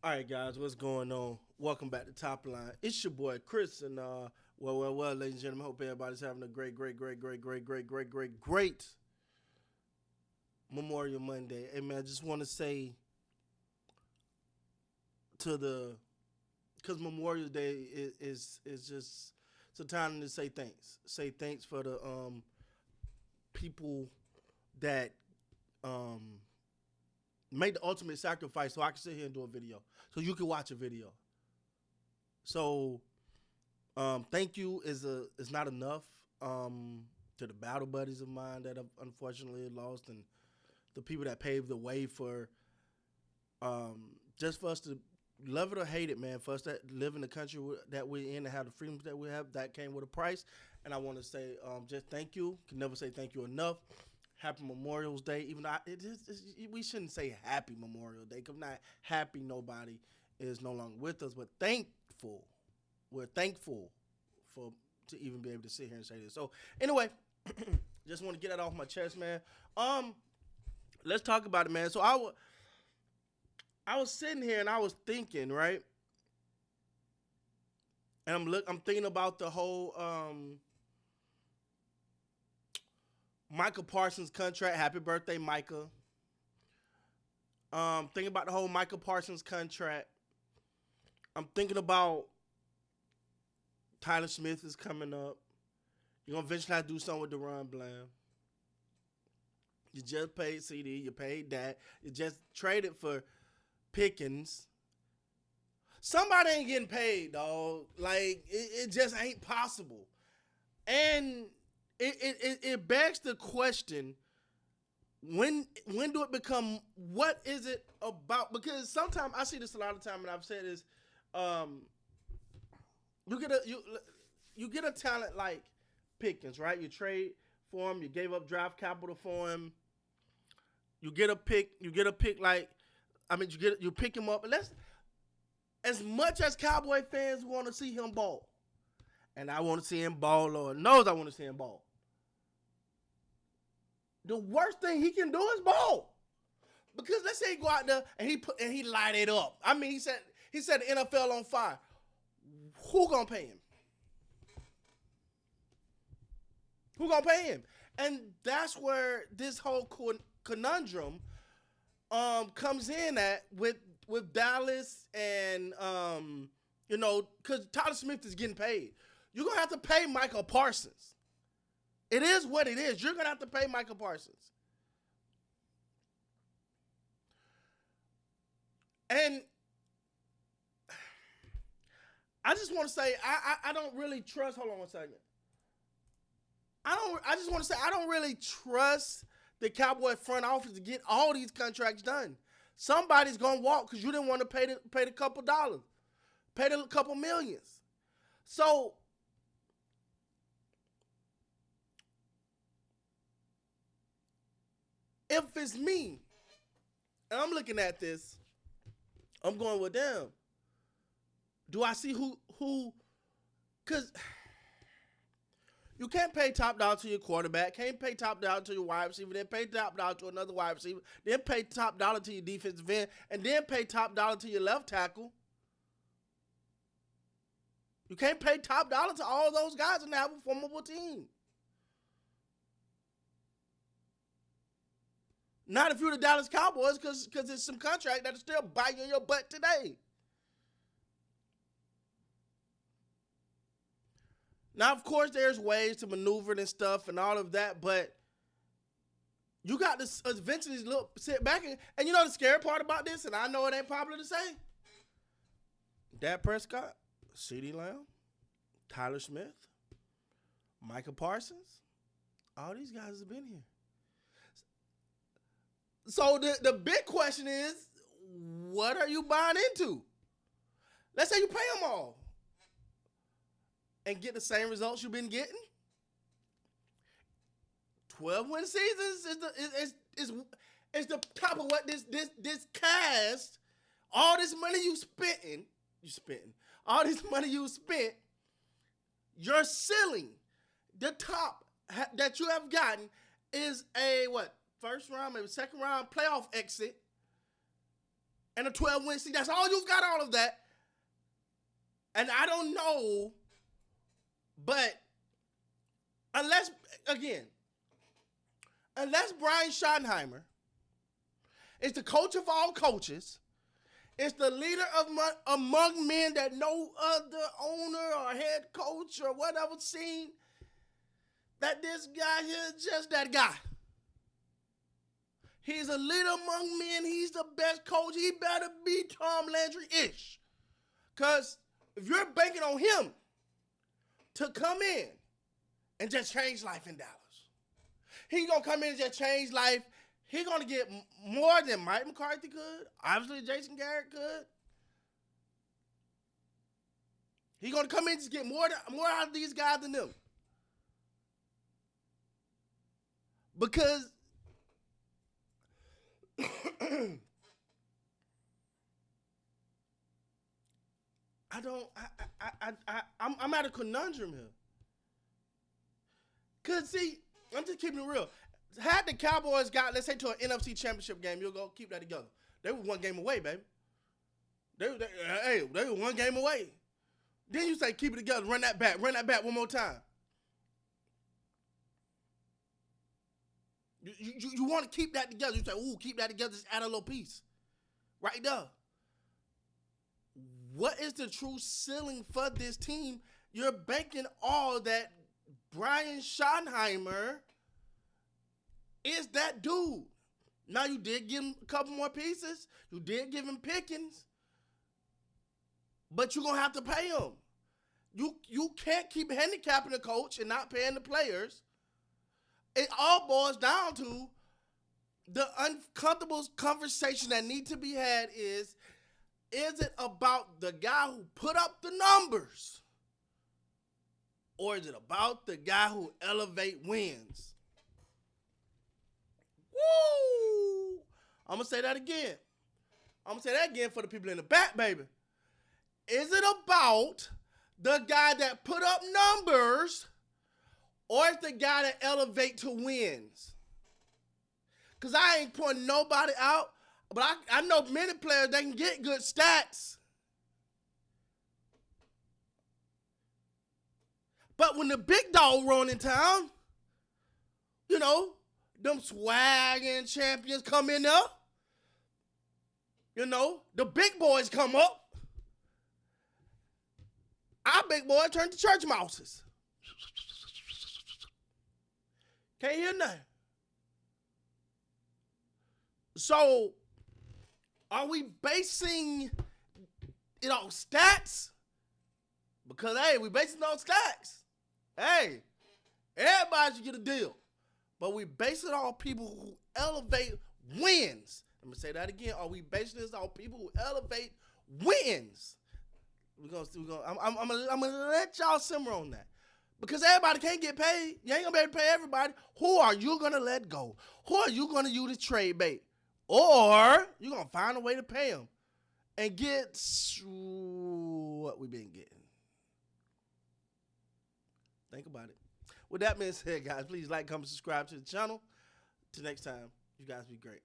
All right, guys, what's going on? Welcome back to Top Line. It's your boy Chris, and ladies and gentlemen, hope everybody's having a great Memorial Monday. Hey man, I just want to say to the because Memorial Day is just it's a time to say thanks. Say thanks for the people that um made the ultimate sacrifice, so I can sit here and do a video, so you can watch a video. So thank you is not enough to the battle buddies of mine that have unfortunately lost, and the people that paved the way for just for us to love it or hate it, man. For us that live in the country that we're in and have the freedoms that we have, that came with a price. And I want to say just thank you. Can never say thank you enough. Happy Memorial Day. Even though we shouldn't say Happy Memorial Day, because not happy nobody is no longer with us, but thankful. We're thankful for to even be able to sit here and say this. So anyway, just want to get that off my chest, man. Let's talk about it, man. So I was sitting here and I was thinking, right? And I'm thinking about the whole Micah Parsons contract. Happy birthday, Micah. Thinking about the whole Micah Parsons contract. I'm thinking about Tyler Smith is coming up. You're gonna eventually have to do something with Deron Bland. You just paid CD. You paid that. You just traded for Pickens. Somebody ain't getting paid, dog. Like it just ain't possible. And it begs the question: when do it become? What is it about? Because sometimes I see this a lot of time, and I've said this. You get a talent like Pickens, right? You trade for him. You gave up draft capital for him. You get a pick. You pick him up. And let's, as much as Cowboy fans want to see him ball, and I want to see him ball, Lord knows I want to see him ball. The worst thing he can do is ball. Because let's say he go out there and he light it up. I mean, he said the NFL on fire. Who gonna pay him? Who gonna pay him? And that's where this whole conundrum comes in at with Dallas and because Tyler Smith is getting paid. You're gonna have to pay Michael Parsons. It is what it is. You're gonna have to pay Michael Parsons. And I just want to say I don't really trust. Hold on one second. I just want to say I don't really trust the Cowboy front office to get all these contracts done. Somebody's gonna walk because you didn't want to pay the couple dollars, pay the couple millions. So if it's me and I'm looking at this, I'm going with them. Do I see who? Because you can't pay top dollar to your quarterback, can't pay top dollar to your wide receiver, then pay top dollar to another wide receiver, then pay top dollar to your defensive end, and then pay top dollar to your left tackle. You can't pay top dollar to all those guys and have a formidable team. Not if you're the Dallas Cowboys, because it's some contract that'll still bite you in your butt today. Now, of course, there's ways to maneuver and stuff and all of that, but you got to eventually sit back and you know the scary part about this, and I know it ain't popular to say. Dak Prescott, CeeDee Lamb, Tyler Smith, Micah Parsons, all these guys have been here. So the big question is, what are you buying into? Let's say you pay them all and get the same results you've been getting. 12-win seasons is the top of what this cast, all this money you spent, all this money you spent, your ceiling, the top that you have gotten is a what? First round, maybe second round playoff exit and a 12-win season. That's all you've got, all of that. And I don't know, but unless Brian Schottenheimer is the coach of all coaches, is the leader among men that no other owner or head coach or whatever seen, that this guy here is just that guy. He's a leader among men. He's the best coach. He better be Tom Landry-ish. Because if you're banking on him to come in and just change life in Dallas, he's going to come in and just change life. He's going to get more than Mike McCarthy could. Obviously, Jason Garrett could. He's going to come in and just get more out of these guys than them. Because I'm at a conundrum here. Because, see, I'm just keeping it real. Had the Cowboys got, let's say, to an NFC championship game, you'll go keep that together. They were one game away, baby. They were one game away. Then you say, keep it together, run that back one more time. You want to keep that together. You say, ooh, keep that together, just add a little piece. Right there. What is the true ceiling for this team? You're banking all that Brian Schottenheimer is that dude. Now, you did give him a couple more pieces. You did give him Pickens. But you're going to have to pay him. You can't keep handicapping the coach and not paying the players. It all boils down to the uncomfortable conversation that needs to be had is it about the guy who put up the numbers? Or is it about the guy who elevate wins? Woo! I'm going to say that again. I'm going to say that again for the people in the back, baby. Is it about the guy that put up numbers, or is the guy that elevate to wins? Because I ain't pointing nobody out, but I know many players that can get good stats. But when the big dog run in town, you know, them swagging champions come in there. You know, the big boys come up. Our big boys turn to church mouses. Can't hear nothing. So, are we basing it on stats? Because, hey, we basing it on stats. Hey, everybody should get a deal. But we base it on people who elevate wins. Let me say that again. Are we basing this on people who elevate wins? I'm gonna let y'all simmer on that. Because everybody can't get paid. You ain't gonna be able to pay everybody. Who are you gonna let go? Who are you gonna use as trade bait? Or you gonna find a way to pay them and get what we've been getting. Think about it. With that being said, guys, please like, comment, subscribe to the channel. Till next time, you guys be great.